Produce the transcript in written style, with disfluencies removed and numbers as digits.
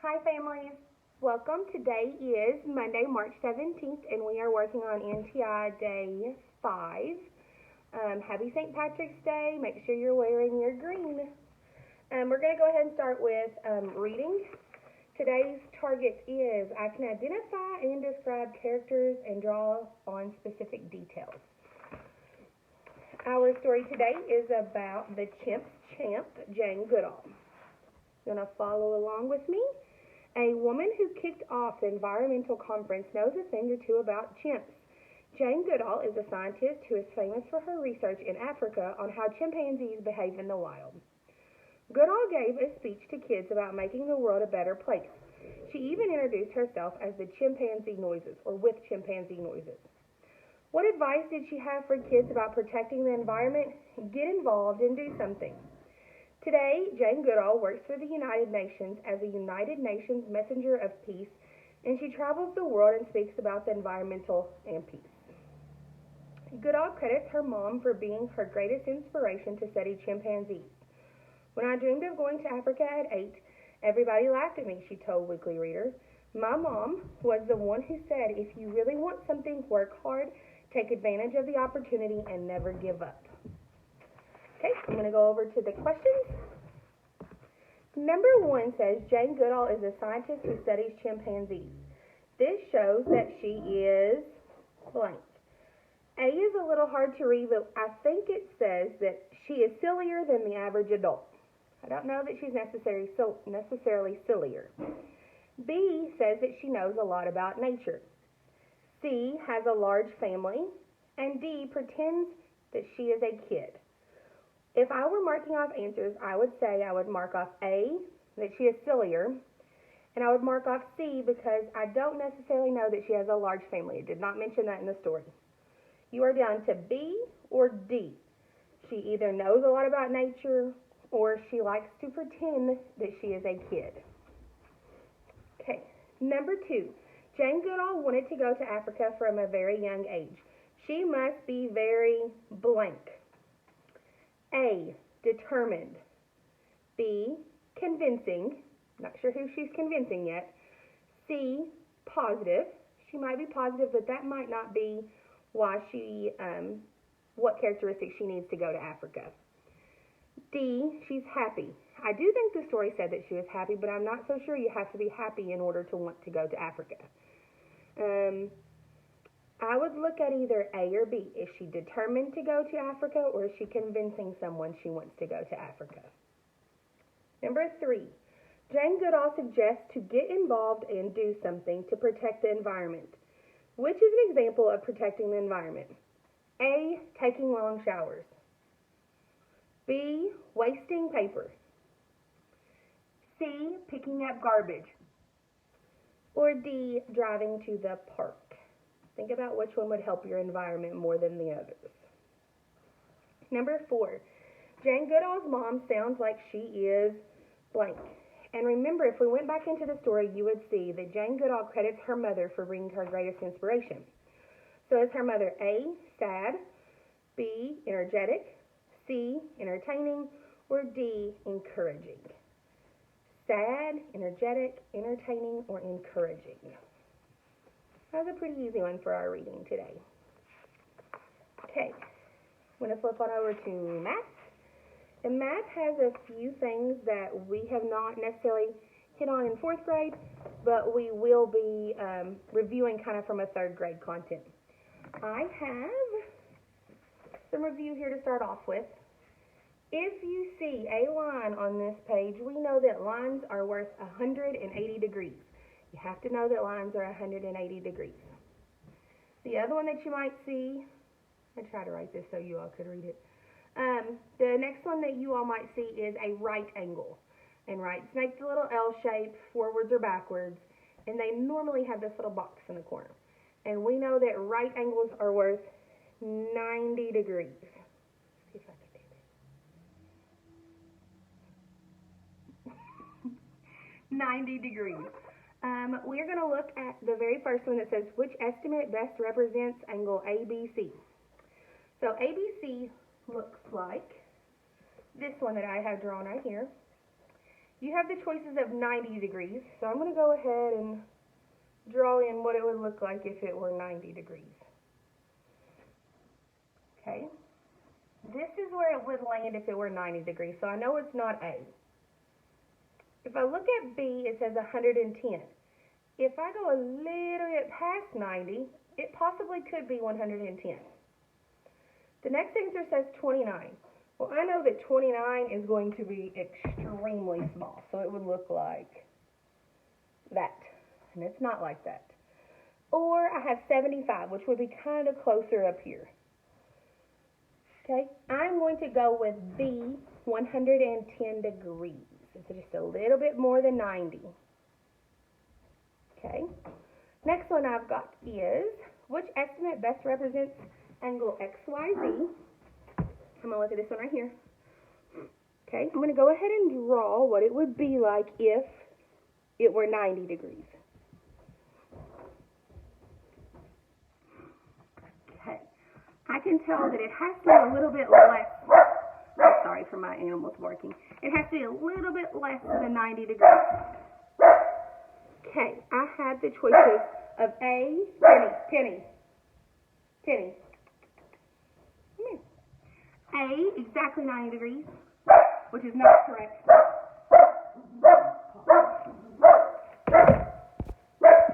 Hi families, welcome. Today is Monday, March 17th, and we are working on NTI Day 5. Happy St. Patrick's Day. Make sure you're wearing your green. We're going to go ahead and start with reading. Today's target is I can identify and describe characters and draw on specific details. Our story today is about the chimp's champ, Jane Goodall. You're going to follow along with me. A woman who kicked off the environmental conference knows a thing or two about chimps. Jane Goodall is a scientist who is famous for her research in Africa on how chimpanzees behave in the wild. Goodall gave a speech to kids about making the world a better place. She even introduced herself as the chimpanzee noises, or with chimpanzee noises. What advice did she have for kids about protecting the environment? Get involved and do something. Today, Jane Goodall works for the United Nations as a United Nations Messenger of Peace, and she travels the world and speaks about the environmental and peace. Goodall credits her mom for being her greatest inspiration to study chimpanzees. When I dreamed of going to Africa at 8, everybody laughed at me, she told Weekly Reader. My mom was the one who said, if you really want something, work hard, take advantage of the opportunity, and never give up. Okay, I'm going to go over to the questions. Number 1 says, Jane Goodall is a scientist who studies chimpanzees. This shows that she is blank. A is a little hard to read, but I think it says that she is sillier than the average adult. I don't know that she's necessarily sillier. B says that she knows a lot about nature. C has a large family. And D pretends that she is a kid. If I were marking off answers, I would say I would mark off A, that she is sillier, and I would mark off C because I don't necessarily know that she has a large family. It did not mention that in the story. You are down to B or D. She either knows a lot about nature or she likes to pretend that she is a kid. Okay, number 2. Jane Goodall wanted to go to Africa from a very young age. She must be very blank. A, determined. B, convincing. Not sure who she's convincing yet. C, positive. She might be positive, but that might not be why what characteristics she needs to go to Africa. D, she's happy. I do think the story said that she was happy, but I'm not so sure you have to be happy in order to want to go to Africa. I would look at either A or B. Is she determined to go to Africa, or is she convincing someone she wants to go to Africa? Number 3, Jane Goodall suggests to get involved and do something to protect the environment. Which is an example of protecting the environment? A, taking long showers. B, wasting paper. C, picking up garbage. Or D, driving to the park. Think about which one would help your environment more than the others. Number 4, Jane Goodall's mom sounds like she is blank. And remember, if we went back into the story, you would see that Jane Goodall credits her mother for being her greatest inspiration. So is her mother A, sad, B, energetic, C, entertaining, or D, encouraging? Sad, energetic, entertaining, or encouraging? That was a pretty easy one for our reading today. Okay, I'm going to flip on over to math. And math has a few things that we have not necessarily hit on in 4th grade, but we will be reviewing kind of from a 3rd grade content. I have some review here to start off with. If you see a line on this page, we know that lines are worth 180 degrees. You have to know that lines are 180 degrees. The other one that you might see, I try to write this so you all could read it. The next one that you all might see is a right angle. And rights make the little L shape, forwards or backwards, and they normally have this little box in the corner. And we know that right angles are worth 90 degrees. Let's see if I can do this. 90 degrees. We're going to look at the very first one that says, which estimate best represents angle ABC? So ABC looks like this one that I have drawn right here. you have the choices of 90 degrees. So I'm going to go ahead and draw in what it would look like if it were 90 degrees. Okay. This is where it would land if it were 90 degrees. So I know it's not A. If I look at B, it says 110. If I go a little bit past 90, it possibly could be 110. The next answer says 29. Well, I know that 29 is going to be extremely small, so it would look like that, and it's not like that. Or I have 75, which would be kind of closer up here. Okay, I'm going to go with B, 110 degrees. It's just a little bit more than 90. Okay, next one I've got is, which estimate best represents angle XYZ? I'm going to look at this one right here. Okay, I'm going to go ahead and draw what it would be like if it were 90 degrees. Okay, I can tell that it has to be a little bit less. Oh, sorry for my animals barking. It has to be a little bit less than 90 degrees. Okay, I had the choices of A, Penny. Come here. A, exactly 90 degrees, which is not correct.